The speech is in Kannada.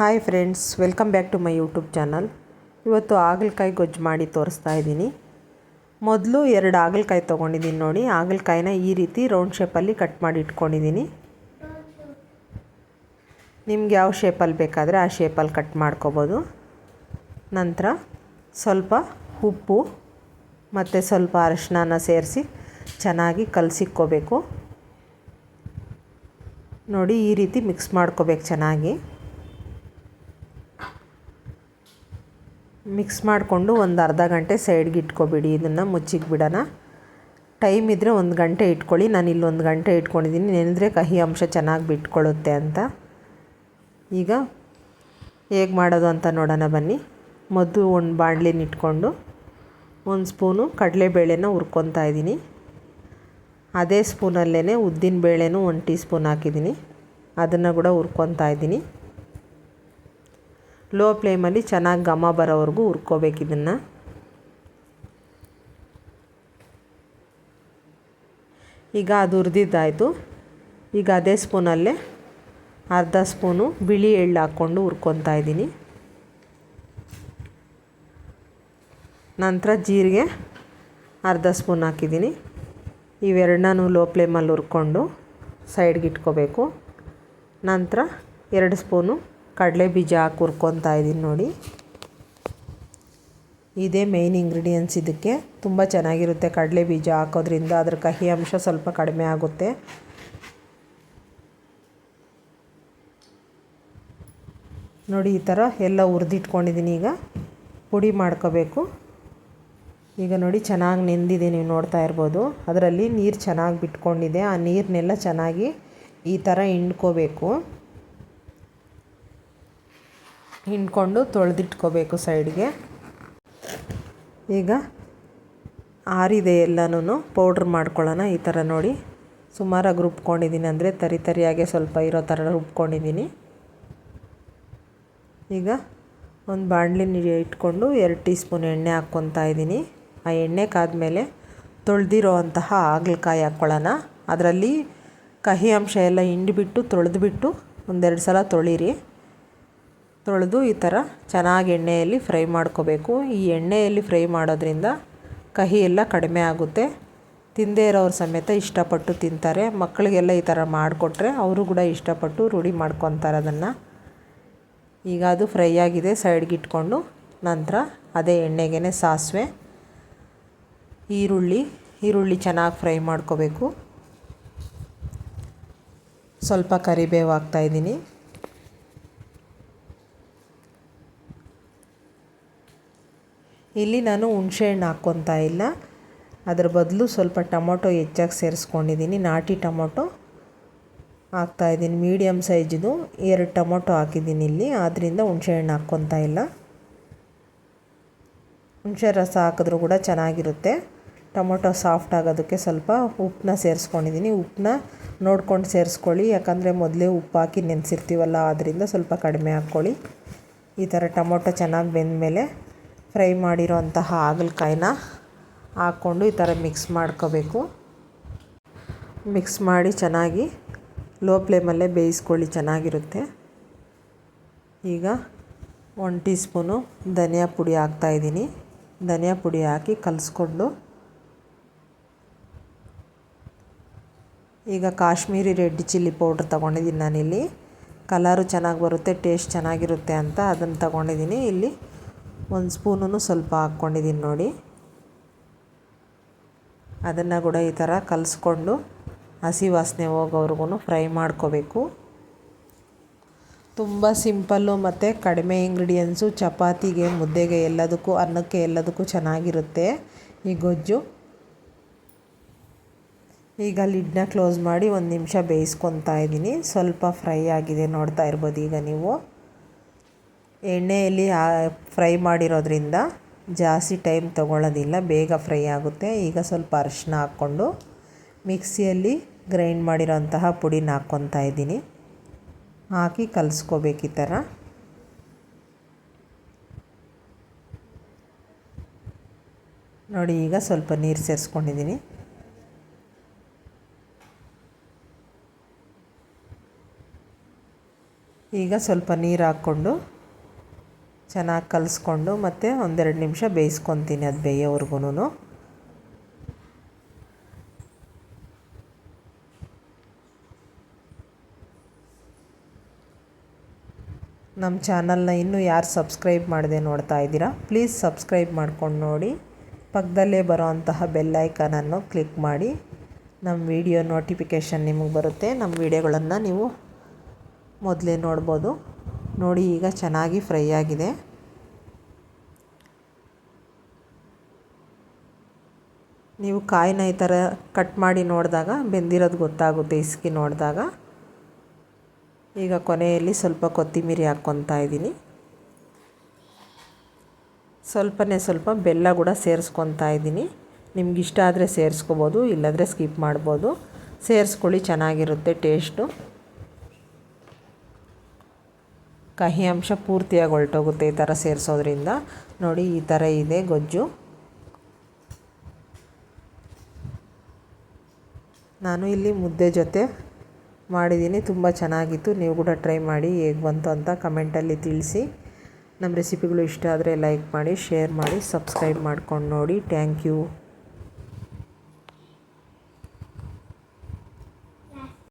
Hi friends, welcome back to my YouTube channel. ಇವತ್ತು ಹಾಗಲಕಾಯಿ ಗೊಜ್ಜು ಮಾಡಿ ತೋರಿಸ್ತಾ ಇದ್ದೀನಿ. ಮೊದಲು 2 ಹಾಗಲಕಾಯಿ ತೊಗೊಂಡಿದ್ದೀನಿ ನೋಡಿ. ಹಾಗಲಕಾಯಿನ ಈ ರೀತಿ ರೌಂಡ್ ಶೇಪಲ್ಲಿ ಕಟ್ ಮಾಡಿ ಇಟ್ಕೊಂಡಿದ್ದೀನಿ. ನಿಮ್ಗೆ ಯಾವ ಶೇಪಲ್ಲಿ ಬೇಕಾದರೆ ಆ ಶೇಪಲ್ಲಿ ಕಟ್ ಮಾಡ್ಕೋಬೋದು. ನಂತರ ಸ್ವಲ್ಪ ಉಪ್ಪು ಮತ್ತು ಸ್ವಲ್ಪ ಅರಿಶಿನ ಸೇರಿಸಿ ಚೆನ್ನಾಗಿ ಕಲಸಿಕ್ಕೋಬೇಕು. ನೋಡಿ, ಈ ರೀತಿ ಮಿಕ್ಸ್ ಮಾಡ್ಕೋಬೇಕು. ಚೆನ್ನಾಗಿ ಮಿಕ್ಸ್ ಮಾಡಿಕೊಂಡು ಒಂದು ಅರ್ಧ ಗಂಟೆ ಸೈಡ್ಗೆ ಇಟ್ಕೊಬಿಡಿ. ಇದನ್ನು ಮುಚ್ಚಿಗೆ ಬಿಡೋಣ. ಟೈಮ್ ಇದ್ದರೆ 1 ಗಂಟೆ ಇಟ್ಕೊಳ್ಳಿ. ನಾನಿಲ್ಲಿ 1 ಗಂಟೆ ಇಟ್ಕೊಂಡಿದ್ದೀನಿ. ನೆನೆದ್ರೆ ಕಹಿ ಅಂಶ ಚೆನ್ನಾಗಿ ಬಿಟ್ಕೊಳ್ಳುತ್ತೆ ಅಂತ. ಈಗ ಹೇಗೆ ಮಾಡೋದು ಅಂತ ನೋಡೋಣ ಬನ್ನಿ. ಮೊದಲು ಒಂದು ಬಾಣಲಿನ ಇಟ್ಕೊಂಡು 1 ಸ್ಪೂನು ಕಡಲೆಬೇಳೆನ ಹುರ್ಕೊತಾ ಇದ್ದೀನಿ. ಅದೇ ಸ್ಪೂನಲ್ಲೇ ಉದ್ದಿನ ಬೇಳೆನೂ 1 ಟೀ ಸ್ಪೂನ್ ಹಾಕಿದ್ದೀನಿ. ಅದನ್ನು ಕೂಡ ಹುರ್ಕೊತಾ ಇದ್ದೀನಿ. ಲೋ ಫ್ಲೇಮಲ್ಲಿ ಚೆನ್ನಾಗಿ ಘಮ ಬರೋವರೆಗೂ ಹುರ್ಕೋಬೇಕು. ಇದನ್ನು ಈಗ ಅದು ಹುರಿದಿದ್ದಾಯಿತು. ಈಗ ಅದೇ ಸ್ಪೂನಲ್ಲೇ ಅರ್ಧ ಸ್ಪೂನು ಬಿಳಿ ಎಳ್ಳು ಹಾಕ್ಕೊಂಡು ಹುರ್ಕೊತಾ ಇದ್ದೀನಿ. ನಂತರ ಜೀರಿಗೆ ಅರ್ಧ ಸ್ಪೂನ್ ಹಾಕಿದ್ದೀನಿ. ಇವೆರಡನ್ನೂ ಲೋ ಫ್ಲೇಮಲ್ಲಿ ಹುರ್ಕೊಂಡು ಸೈಡ್ಗೆ ಇಟ್ಕೋಬೇಕು. ನಂತರ 2 ಸ್ಪೂನು ಕಡಲೆ ಬೀಜ ಹಾಕಿ ಹುರ್ಕೊತಾ ಇದ್ದೀನಿ ನೋಡಿ. ಇದೇ ಮೇಯ್ನ್ ಇಂಗ್ರೀಡಿಯೆಂಟ್ಸ್. ಇದಕ್ಕೆ ತುಂಬ ಚೆನ್ನಾಗಿರುತ್ತೆ. ಕಡಲೆ ಬೀಜ ಹಾಕೋದ್ರಿಂದ ಅದರ ಕಹಿ ಅಂಶ ಸ್ವಲ್ಪ ಕಡಿಮೆ ಆಗುತ್ತೆ. ನೋಡಿ, ಈ ಥರ ಎಲ್ಲ ಹುರಿದಿಟ್ಕೊಂಡಿದ್ದೀನಿ. ಈಗ ಪುಡಿ ಮಾಡ್ಕೋಬೇಕು. ಈಗ ನೋಡಿ, ಚೆನ್ನಾಗಿ ನೆಂದಿದೆ. ನೀವು ನೋಡ್ತಾ ಇರ್ಬೋದು. ಅದರಲ್ಲಿ ನೀರು ಚೆನ್ನಾಗಿ ಬಿಟ್ಕೊಂಡಿದೆ. ಆ ನೀರನ್ನೆಲ್ಲ ಚೆನ್ನಾಗಿ ಈ ಥರ ಹಿಂಡ್ಕೋಬೇಕು. ಹಿಂಡ್ಕೊಂಡು ತೊಳೆದಿಟ್ಕೋಬೇಕು ಸೈಡ್ಗೆ. ಈಗ ಆರಿದೆ ಎಲ್ಲನೂ ಪೌಡ್ರ್ ಮಾಡ್ಕೊಳ್ಳೋಣ. ಈ ಥರ ನೋಡಿ, ಸುಮಾರಾಗಿ ರುಬ್ಕೊಂಡಿದ್ದೀನಿ. ಅಂದರೆ ತರಿ ತರಿಯಾಗೆ ಸ್ವಲ್ಪ ಇರೋ ಥರ ರುಬ್ಕೊಂಡಿದ್ದೀನಿ. ಈಗ ಒಂದು ಬಾಣಲಿನ ಇಟ್ಕೊಂಡು 2 ಟೀ ಸ್ಪೂನ್ ಎಣ್ಣೆ ಹಾಕ್ಕೊತಾ ಇದ್ದೀನಿ. ಆ ಎಣ್ಣೆ ಕಾದ್ಮೇಲೆ ತೊಳೆದಿರೋ ಅಂತಹ ಹಾಗಲಕಾಯಿ ಹಾಕ್ಕೊಳ್ಳೋಣ. ಅದರಲ್ಲಿ ಕಹಿ ಅಂಶ ಎಲ್ಲ ಹಿಂಡಿಬಿಟ್ಟು ತೊಳೆದ್ಬಿಟ್ಟು 1-2 ಸಲ ತೊಳೀರಿ. ತೊಳೆದು ಈ ಥರ ಚೆನ್ನಾಗಿ ಎಣ್ಣೆಯಲ್ಲಿ ಫ್ರೈ ಮಾಡ್ಕೋಬೇಕು. ಈ ಎಣ್ಣೆಯಲ್ಲಿ ಫ್ರೈ ಮಾಡೋದ್ರಿಂದ ಕಹಿ ಎಲ್ಲ ಕಡಿಮೆ ಆಗುತ್ತೆ. ತಿಂದೇ ಇರೋರು ಸಮೇತ ಇಷ್ಟಪಟ್ಟು ತಿಂತಾರೆ. ಮಕ್ಕಳಿಗೆಲ್ಲ ಈ ಥರ ಮಾಡಿಕೊಟ್ರೆ ಅವರು ಕೂಡ ಇಷ್ಟಪಟ್ಟು ರೂಢಿ ಮಾಡ್ಕೊತಾರೆ ಅದನ್ನು. ಈಗ ಅದು ಫ್ರೈ ಆಗಿದೆ. ಸೈಡ್ಗೆ ಇಟ್ಕೊಂಡು ನಂತರ ಅದೇ ಎಣ್ಣೆಗೆ ಸಾಸಿವೆ, ಈರುಳ್ಳಿ ಚೆನ್ನಾಗಿ ಫ್ರೈ ಮಾಡ್ಕೋಬೇಕು. ಸ್ವಲ್ಪ ಕರಿಬೇವು ಹಾಕ್ತಾಯಿದ್ದೀನಿ. ಇಲ್ಲಿ ನಾನು ಹುಣಸೆಹಣ್ಣು ಹಾಕ್ಕೊತಾ ಇಲ್ಲ. ಅದರ ಬದಲು ಸ್ವಲ್ಪ ಟೊಮೊಟೊ ಹೆಚ್ಚಾಗಿ ಸೇರಿಸ್ಕೊಂಡಿದ್ದೀನಿ. ನಾಟಿ ಟೊಮೊಟೊ ಹಾಕ್ತಾಯಿದ್ದೀನಿ. ಮೀಡಿಯಮ್ ಸೈಜಿದು 2 ಟೊಮೊಟೊ ಹಾಕಿದ್ದೀನಿ ಇಲ್ಲಿ. ಆದ್ದರಿಂದ ಹುಣಸೆಹಣ್ಣು ಹಾಕ್ಕೊತಾ ಇಲ್ಲ. ಹುಣಸೆ ರಸ ಹಾಕಿದ್ರೂ ಕೂಡ ಚೆನ್ನಾಗಿರುತ್ತೆ. ಟೊಮೊಟೊ ಸಾಫ್ಟ್ ಆಗೋದಕ್ಕೆ ಸ್ವಲ್ಪ ಉಪ್ಪನ್ನ ಸೇರಿಸ್ಕೊಂಡಿದ್ದೀನಿ. ಉಪ್ಪನ್ನ ನೋಡ್ಕೊಂಡು ಸೇರಿಸ್ಕೊಳ್ಳಿ. ಯಾಕಂದರೆ ಮೊದಲೇ ಉಪ್ಪು ಹಾಕಿ ನೆನೆಸಿರ್ತೀವಲ್ಲ, ಆದ್ದರಿಂದ ಸ್ವಲ್ಪ ಕಡಿಮೆ ಹಾಕ್ಕೊಳ್ಳಿ. ಈ ಥರ ಟೊಮೊಟೊ ಚೆನ್ನಾಗಿ ಬೆಂದಮೇಲೆ ಫ್ರೈ ಮಾಡಿರೋ ಅಂತಹ ಹಾಗಲಕಾಯಿನ ಹಾಕ್ಕೊಂಡು ಈ ಥರ ಮಿಕ್ಸ್ ಮಾಡ್ಕೋಬೇಕು. ಮಿಕ್ಸ್ ಮಾಡಿ ಚೆನ್ನಾಗಿ ಲೋ ಫ್ಲೇಮಲ್ಲೇ ಬೇಯಿಸ್ಕೊಳ್ಳಿ. ಚೆನ್ನಾಗಿರುತ್ತೆ. ಈಗ 1 ಟೀ ಸ್ಪೂನು ಧನಿಯಾ ಪುಡಿ ಹಾಕ್ತಾಯಿದ್ದೀನಿ. ಧನಿಯಾ ಪುಡಿ ಹಾಕಿ ಕಲಿಸ್ಕೊಂಡು ಈಗ ಕಾಶ್ಮೀರಿ ರೆಡ್ ಚಿಲ್ಲಿ ಪೌಡ್ರ್ ತೊಗೊಂಡಿದ್ದೀನಿ ನಾನಿಲ್ಲಿ. ಕಲರು ಚೆನ್ನಾಗಿ ಬರುತ್ತೆ, ಟೇಸ್ಟ್ ಚೆನ್ನಾಗಿರುತ್ತೆ ಅಂತ ಅದನ್ನು ತೊಗೊಂಡಿದ್ದೀನಿ. ಇಲ್ಲಿ 1 ಸ್ಪೂನೂ ಸ್ವಲ್ಪ ಹಾಕ್ಕೊಂಡಿದ್ದೀನಿ ನೋಡಿ. ಅದನ್ನು ಕೂಡ ಈ ಥರ ಕಲಿಸ್ಕೊಂಡು ಹಸಿ ವಾಸನೆ ಹೋಗೋವರೆಗೂ ಫ್ರೈ ಮಾಡ್ಕೋಬೇಕು. ತುಂಬ ಸಿಂಪಲ್ಲು ಮತ್ತು ಕಡಿಮೆ ಇಂಗ್ರೀಡಿಯೆಂಟ್ಸು. ಚಪಾತಿಗೆ, ಮುದ್ದೆಗೆ, ಎಲ್ಲದಕ್ಕೂ, ಅನ್ನಕ್ಕೆ ಎಲ್ಲದಕ್ಕೂ ಚೆನ್ನಾಗಿರುತ್ತೆ ಈ ಗೊಜ್ಜು. ಈಗ ಲಿಡ್ನ ಕ್ಲೋಸ್ ಮಾಡಿ 1 ನಿಮಿಷ ಬೇಯಿಸ್ಕೊತಾ ಇದ್ದೀನಿ. ಸ್ವಲ್ಪ ಫ್ರೈ ಆಗಿದೆ, ನೋಡ್ತಾ ಇರ್ಬೋದು ಈಗ ನೀವು. ಎಣ್ಣೆಯಲ್ಲಿ ಫ್ರೈ ಮಾಡಿರೋದ್ರಿಂದ ಜಾಸ್ತಿ ಟೈಮ್ ತೊಗೊಳ್ಳೋದಿಲ್ಲ, ಬೇಗ ಫ್ರೈ ಆಗುತ್ತೆ. ಈಗ ಸ್ವಲ್ಪ ಅರಿಶಿನ ಹಾಕ್ಕೊಂಡು ಮಿಕ್ಸಿಯಲ್ಲಿ ಗ್ರೈಂಡ್ ಮಾಡಿರೋಂತಹ ಪುಡಿನ ಹಾಕ್ಕೊತಾ ಇದ್ದೀನಿ. ಹಾಕಿ ಕಲಿಸ್ಕೋಬೇಕು ಈ ಥರ. ನೋಡಿ, ಈಗ ಸ್ವಲ್ಪ ನೀರು ಸೇರಿಸ್ಕೊಂಡಿದ್ದೀನಿ. ಈಗ ಸ್ವಲ್ಪ ನೀರು ಹಾಕ್ಕೊಂಡು ಚೆನ್ನಾಗಿ ಕಲಿಸ್ಕೊಂಡು ಮತ್ತು ಒಂದೆರಡು ನಿಮಿಷ ಬೇಯಿಸ್ಕೊತೀನಿ ಅದು ಬೇಯೋವರೆಗೂ. ನಮ್ಮ ಚಾನಲ್ನ ಇನ್ನೂ ಯಾರು ಸಬ್ಸ್ಕ್ರೈಬ್ ಮಾಡದೆ ನೋಡ್ತಾ ಇದ್ದೀರಾ, ಪ್ಲೀಸ್ ಸಬ್ಸ್ಕ್ರೈಬ್ ಮಾಡ್ಕೊಂಡು ನೋಡಿ. ಪಕ್ಕದಲ್ಲೇ ಬರೋ ಅಂತಹ ಬೆಲ್ ಐಕಾನನ್ನು ಕ್ಲಿಕ್ ಮಾಡಿ. ನಮ್ಮ ವಿಡಿಯೋ ನೋಟಿಫಿಕೇಷನ್ ನಿಮಗೆ ಬರುತ್ತೆ. ನಮ್ಮ ವಿಡಿಯೋಗಳನ್ನು ನೀವು ಮೊದಲೇ ನೋಡ್ಬೋದು. ನೋಡಿ ಈಗ ಚೆನ್ನಾಗಿ ಫ್ರೈ ಆಗಿದೆ. ನೀವು ಕಾಯಿನ ಈ ಥರ ಕಟ್ ಮಾಡಿ ನೋಡಿದಾಗ ಬೆಂದಿರೋದು ಗೊತ್ತಾಗುತ್ತೆ ಇಸ್ಕಿ ನೋಡಿದಾಗ. ಈಗ ಕೊನೆಯಲ್ಲಿ ಸ್ವಲ್ಪ ಕೊತ್ತಂಬರಿ ಹಾಕ್ಕೊತಾ ಇದ್ದೀನಿ. ಸ್ವಲ್ಪ ಬೆಲ್ಲ ಕೂಡ ಸೇರಿಸ್ಕೊತಾ ಇದ್ದೀನಿ. ನಿಮ್ಗೆ ಇಷ್ಟ ಆದರೆ ಸೇರಿಸ್ಕೋಬೋದು, ಇಲ್ಲಾಂದರೆ ಸ್ಕಿಪ್ ಮಾಡ್ಬೋದು. ಸೇರಿಸ್ಕೊಳ್ಳಿ, ಚೆನ್ನಾಗಿರುತ್ತೆ ಟೇಸ್ಟು. ಕಹಿ ಅಂಶ ಪೂರ್ತಿಯಾಗಿ ಹೊರಟೋಗುತ್ತೆ ಈ ಥರ ಸೇರಿಸೋದ್ರಿಂದ. ನೋಡಿ ಈ ಥರ ಇದೆ ಗೊಜ್ಜು. ನಾನು ಇಲ್ಲಿ ಮುದ್ದೆ ಜೊತೆ ಮಾಡಿದ್ದೀನಿ. ತುಂಬ ಚೆನ್ನಾಗಿತ್ತು. ನೀವು ಕೂಡ ಟ್ರೈ ಮಾಡಿ, ಹೇಗೆ ಬಂತು ಅಂತ ಕಮೆಂಟಲ್ಲಿ ತಿಳಿಸಿ. ನಮ್ಮ ರೆಸಿಪಿಗಳು ಇಷ್ಟ ಆದರೆ ಲೈಕ್ ಮಾಡಿ, ಶೇರ್ ಮಾಡಿ, ಸಬ್ಸ್ಕ್ರೈಬ್ ಮಾಡ್ಕೊಂಡು ನೋಡಿ. Thank you.